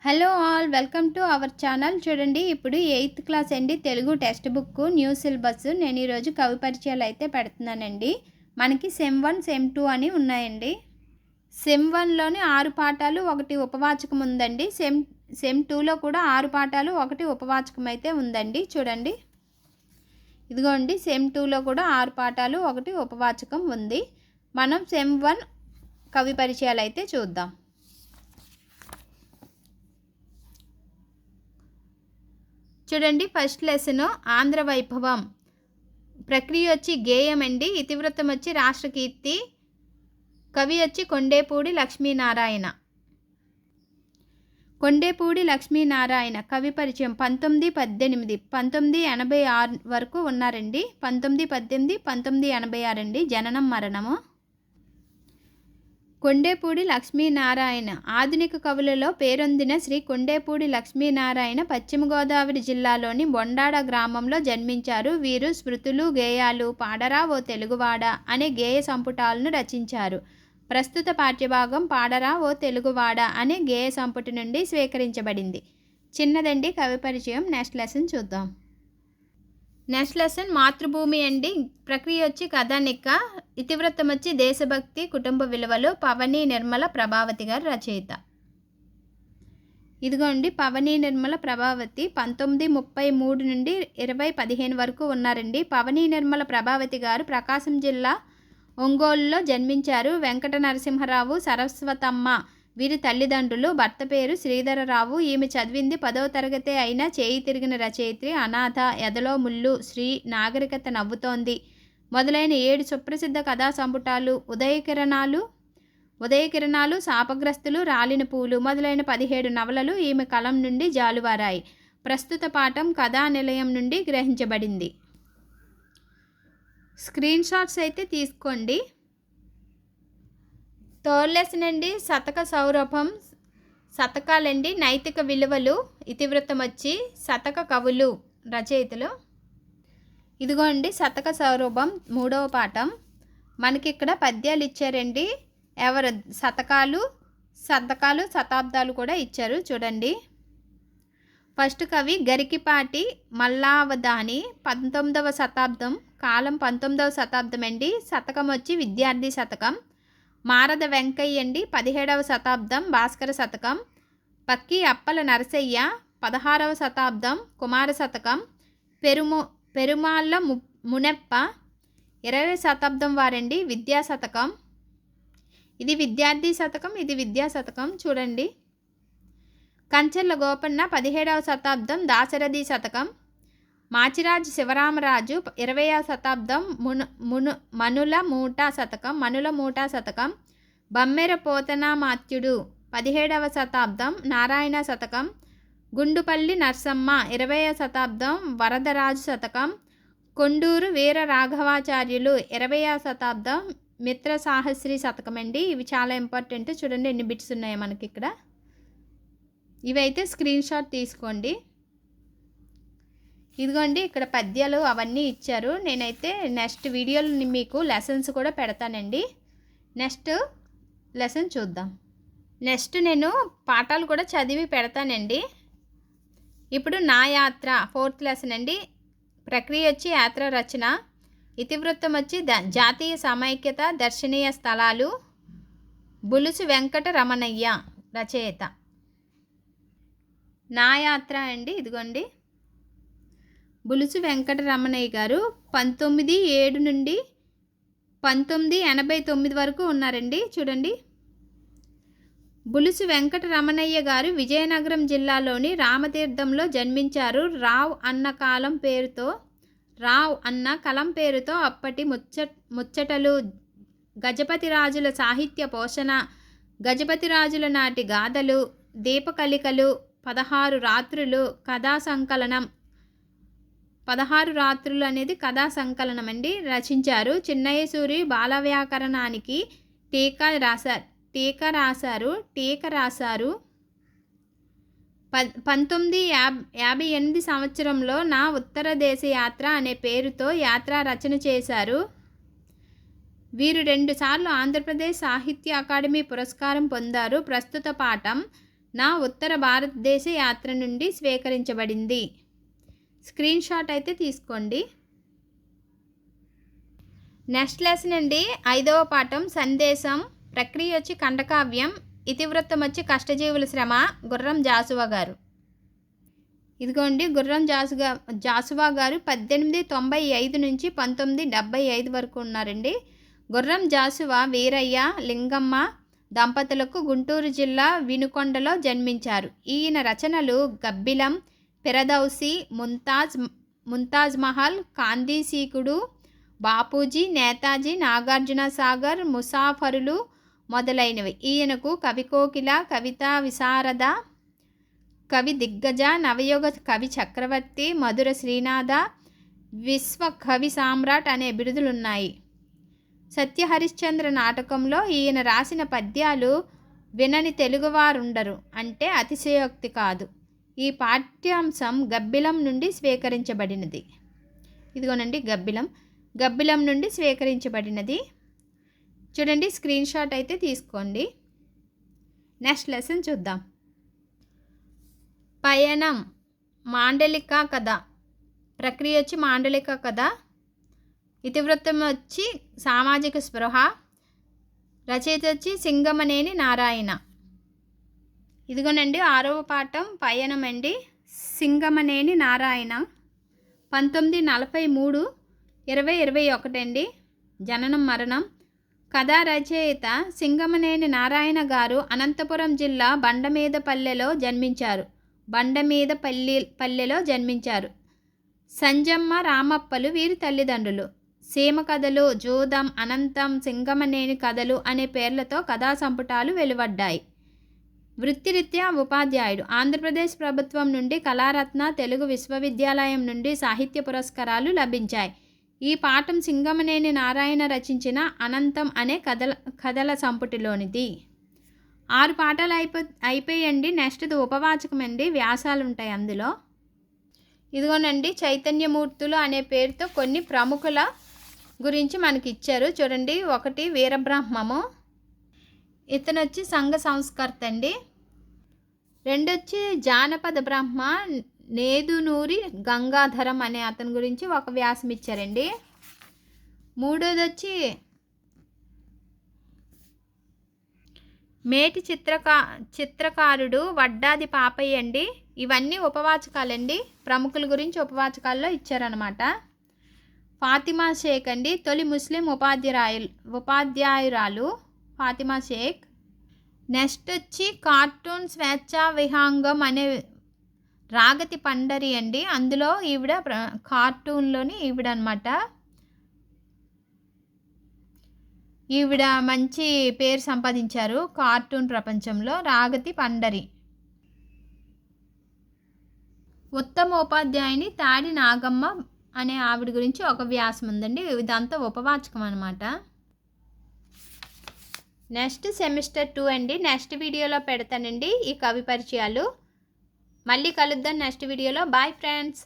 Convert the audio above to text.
Hello all welcome to our channel. చూడండి, ఇప్పుడు 8th class అండి Telugu text book new syllabus. నేను ఈరోజు కవి పరిచయాలు అయితే పెడుతున్నానండి. మనకి సెమ్ 1 సెమ్ 2 అని ఉన్నాయండి. సెమ్ 1లోని 6 పాఠాలు 1 ఉపవాచకం ఉందండి. సెమ్ 2లో కూడా 6 పాఠాలు 1 ఉపవాచకం అయితే ఉందండి. చూడండి, ఇదిగోండి, సెమ్ 2లో కూడా 6 పాఠాలు 1 ఉపవాచకం ఉంది. మనం సెమ్ 1 కవి పరిచయాలు అయితే చూద్దాం. చూడండి, ఫస్ట్ లెసన్ ఆంధ్ర వైభవం. ప్రక్రియ వచ్చి గేయం అండి. ఇతివృత్తం వచ్చి రాష్ట్రకీర్తి. కవి వచ్చి కొండేపూడి లక్ష్మీనారాయణ. కొండేపూడి లక్ష్మీనారాయణ కవి పరిచయం 1918 1986 వరకు ఉన్నారండి. 1918 1986 అండి జననం మరణము. కొండేపూడి లక్ష్మీనారాయణ ఆధునిక కవులలో పేరొందిన శ్రీ కొండేపూడి లక్ష్మీనారాయణ పశ్చిమ గోదావరి జిల్లాలోని బొండాడ గ్రామంలో జన్మించారు. వీరు స్మృతులు, గేయాలు, పాడరా ఓ తెలుగువాడ అనే గేయ సంపుటాలను రచించారు. ప్రస్తుత పాఠ్యభాగం పాడరా ఓ తెలుగువాడ అనే గేయ సంపుటి నుండి స్వీకరించబడింది. చిన్నదండి కవి పరిచయం. నెక్స్ట్ లెసన్ చూద్దాం. నెక్స్ట్ లెసన్ మాతృభూమి అండి. ప్రక్రియ వచ్చి కథానిక. ఇతివృత్తం వచ్చి దేశభక్తి, కుటుంబ విలువలు. పవని నిర్మల ప్రభావతి గారు రచయిత. ఇదిగోండి, పవని నిర్మల ప్రభావతి 1933 నుండి 2015 వరకు ఉన్నారండి. పవని నిర్మల ప్రభావతి గారు ప్రకాశం జిల్లా ఒంగోలులో జన్మించారు. వెంకట నరసింహరావు, సరస్వతమ్మ వీరి తల్లిదండ్రులు. భర్త పేరు శ్రీధరరావు. ఈమె చదివింది 10వ తరగతి అయినా చేయి తిరిగిన రచయిత్రి. అనాథ, ఎదలో ముళ్ళు, శ్రీ, నాగరికత నవ్వుతోంది మొదలైన 7 సుప్రసిద్ధ కథా సంపుటాలు, ఉదయకిరణాలు, శాపగ్రస్తులు, రాలిన పూలు మొదలైన 17 నవలలు ఈమె కలం నుండి జాలువారాయి. ప్రస్తుత పాఠం కథా నిలయం నుండి గ్రహించబడింది. స్క్రీన్ షాట్స్ అయితే తీసుకోండి. థర్డ్ లెసన్ అండి శతక సౌరభం. శతకాలండి నైతిక విలువలు. ఇతివృత్తం వచ్చి శతక కవులు రచయితలు. ఇదిగోండి, శతక సౌరభం 3వ పాఠం. మనకి ఇక్కడ పద్యాలు ఇచ్చారండి. ఎవరు శతకాలు శతాబ్దాలు కూడా ఇచ్చారు. చూడండి, ఫస్ట్ కవి గరికిపాటి మల్లావధాని 19వ శతాబ్దం. కాలం 19వ శతాబ్దం అండి. శతకం వచ్చి విద్యార్థి శతకం. మారద వెంకయ్య అండి 17వ శతాబ్దం భాస్కర శతకం. పక్కి అప్పల నరసయ్య 16వ శతాబ్దం కుమార శతకం. పెరుమాళ్ళ మునెప్ప 20వ శతాబ్దం వారండి విద్యా శతకం. ఇది విద్యార్థి శతకం, ఇది విద్యా శతకం. చూడండి, కంచెర్ల గోపన్న 17వ శతాబ్దం దాశరథి శతకం. మాచిరాజు శివరామరాజు 20వ శతాబ్దం మనుల మూటా శతకం. బమ్మెర పోతనామాత్యుడు 17వ శతాబ్దం నారాయణ శతకం. గుండుపల్లి నర్సమ్మ 20వ శతాబ్దం వరదరాజు శతకం. కొండూరు వీర రాఘవాచార్యులు 20వ శతాబ్దం మిత్ర సాహస్రి శతకం అండి. ఇవి చాలా ఇంపార్టెంట్. చూడండి ఎన్ని బిట్స్ ఉన్నాయో మనకి ఇక్కడ. ఇవైతే స్క్రీన్ షాట్ తీసుకోండి. ఇదిగోండి, ఇక్కడ పద్యాలు అవన్నీ ఇచ్చారు. నేనైతే నెక్స్ట్ వీడియోలో మీకు లెసన్స్ కూడా పెడతానండి. నెక్స్ట్ లెసన్ చూద్దాం. నెక్స్ట్ నేను పాఠాలు కూడా చదివి పెడతానండి. ఇప్పుడు నా యాత్ర 4th లెసన్ అండి. ప్రక్రియ వచ్చి యాత్ర రచన. ఇతివృత్తం వచ్చి జాతీయ సమైక్యత, దర్శనీయ స్థలాలు. బులుసు వెంకట రమణయ్య రచయిత. నా యాత్ర అండి. ఇదిగోండి, బులుసు వెంకట రమణయ్య గారు 1907 నుండి 1989 వరకు ఉన్నారండి. చూడండి, బులుసు వెంకట రమణయ్య గారు విజయనగరం జిల్లాలోని రామతీర్థంలో జన్మించారు. రావ్ అన్న కలం పేరుతో అప్పటి ముచ్చటలు, గజపతి రాజుల సాహిత్య పోషణ, గజపతి రాజుల నాటి గాథలు, దీపకలికలు, 16 రాత్రులు కథా సంకలనం. 16 రాత్రులు అనేది కథా సంకలనం అండి రచించారు. చిన్నయ్య సూరి బాల వ్యాకరణానికి టీకా రాశారు. 1958 సంవత్సరంలో నా ఉత్తర దేశ యాత్ర అనే పేరుతో యాత్రా రచన చేశారు. వీరు 2 సార్లు ఆంధ్రప్రదేశ్ సాహిత్య అకాడమీ పురస్కారం పొందారు. ప్రస్తుత పాఠం నా ఉత్తర భారతదేశ యాత్ర నుండి స్వీకరించబడింది. స్క్రీన్ షాట్ అయితే తీసుకోండి. నెక్స్ట్ లెసన్ అండి 5వ పాఠం సందేశం. ప్రక్రియ వచ్చి ఖండకావ్యం. ఇతివృత్తం వచ్చి కష్టజీవుల శ్రమ. గుర్రం జాసువా గారు. ఇదిగోండి గుర్రం జాసువా గారు 1895 నుంచి 1975 వరకు ఉన్నారండి. గుర్రం జాసువా వీరయ్య లింగమ్మ దంపతులకు గుంటూరు జిల్లా వినుకొండలో జన్మించారు. ఈయన రచనలు గబ్బిలం, ఫిరదౌసి, ముంతాజ్ మహల్, కాందీసీకుడు, బాపూజీ, నేతాజీ, నాగార్జున సాగర్, ముసాఫరులు మొదలైనవి. ఈయనకు కవికోకిల, కవితా విశారద, కవి దిగ్గజ, నవయుగ కవి చక్రవర్తి, మధుర శ్రీనాథ, విశ్వ కవి సామ్రాట్ అనే బిరుదులున్నాయి. సత్యహరిశ్చంద్ర నాటకంలో ఈయన రాసిన పద్యాలు వినని తెలుగువారుండరు అంటే అతిశయోక్తి కాదు. ఈ పాఠ్యాంశం గబ్బిలం నుండి స్వీకరించబడినది. ఇదిగోనండి గబ్బిలం నుండి స్వీకరించబడినది. చూడండి స్క్రీన్ షాట్ అయితే తీసుకోండి. నెక్స్ట్ లెసన్ చూద్దాం. పయనం మాండలిక కథ. ప్రక్రియ వచ్చి మాండలిక కథ. ఇతివృత్తం వచ్చి సామాజిక స్పృహ. రచయిత వచ్చి సింగమనేని నారాయణ. ఇదిగోనండి 6వ పాఠం పయనం అండి. సింగమనేని నారాయణ 1943 2021 అండి. జననం మరణం. కథా రచయిత సింగమనేని నారాయణ గారు అనంతపురం జిల్లా బండమీదపల్లెలో జన్మించారు. సంజమ్మ రామప్పలు వీరి తల్లిదండ్రులు. సీమ కథలు, జూదం, అనంతం, సింగమనేని కథలు అనే పేర్లతో కథా సంపుటాలు వెలువడ్డాయి. వృత్తిరీత్యా ఉపాధ్యాయుడు. ఆంధ్రప్రదేశ్ ప్రభుత్వం నుండి కళారత్న, తెలుగు విశ్వవిద్యాలయం నుండి సాహిత్య పురస్కారాలు లభించాయి. ఈ పాఠం సింగమనేని నారాయణ రచించిన అనంతం అనే కథల సంపుటిలోనిది. 6 పాఠాలు అయిపోయండి. నెక్స్ట్ది ఉపవాచకం అండి. వ్యాసాలు ఉంటాయి అందులో. ఇదిగోనండి చైతన్యమూర్తులు అనే పేరుతో కొన్ని ప్రముఖుల గురించి మనకి ఇచ్చారు. చూడండి 1 వీరబ్రహ్మము, ఇతను వచ్చి సంఘ సంస్కర్త అండి. 2 వచ్చి జానపద బ్రహ్మ నేదునూరి గంగాధరం అనే అతని గురించి ఒక వ్యాసం ఇచ్చారండి. 3వది వచ్చి మేటి చిత్రకారుడు వడ్డాది పాపయ్య అండి. ఇవన్నీ ఉపవాచకాలండి. ప్రముఖుల గురించి ఉపవాచకాల్లో ఇచ్చారనమాట. ఫాతిమా షేక్ అండి తొలి ముస్లిం ఉపాధ్యాయురాలు ఫాతిమా షేక్. నెక్స్ట్ వచ్చి కార్టూన్ స్వేచ్ఛా విహంగం అనే రాగతి పండరి అండి. అందులో ఈవిడ కార్టూన్లోని ఈవిడ అనమాట. ఈవిడ మంచి పేరు సంపాదించారు కార్టూన్ ప్రపంచంలో. రాగతి పండరి. ఉత్తమోపాధ్యాయుని తాడి నాగమ్మ అనే ఆవిడ గురించి ఒక వ్యాసం ఉందండి. ఇదంతా ఉపవాచకం అనమాట. నెక్స్ట్ సెమిస్టర్ 2 అండి. నెక్స్ట్ వీడియోలో పెడతానండి ఈ కవి పరిచయాలు. మళ్ళీ కలుద్దాం నెక్స్ట్ వీడియోలో. Bye friends.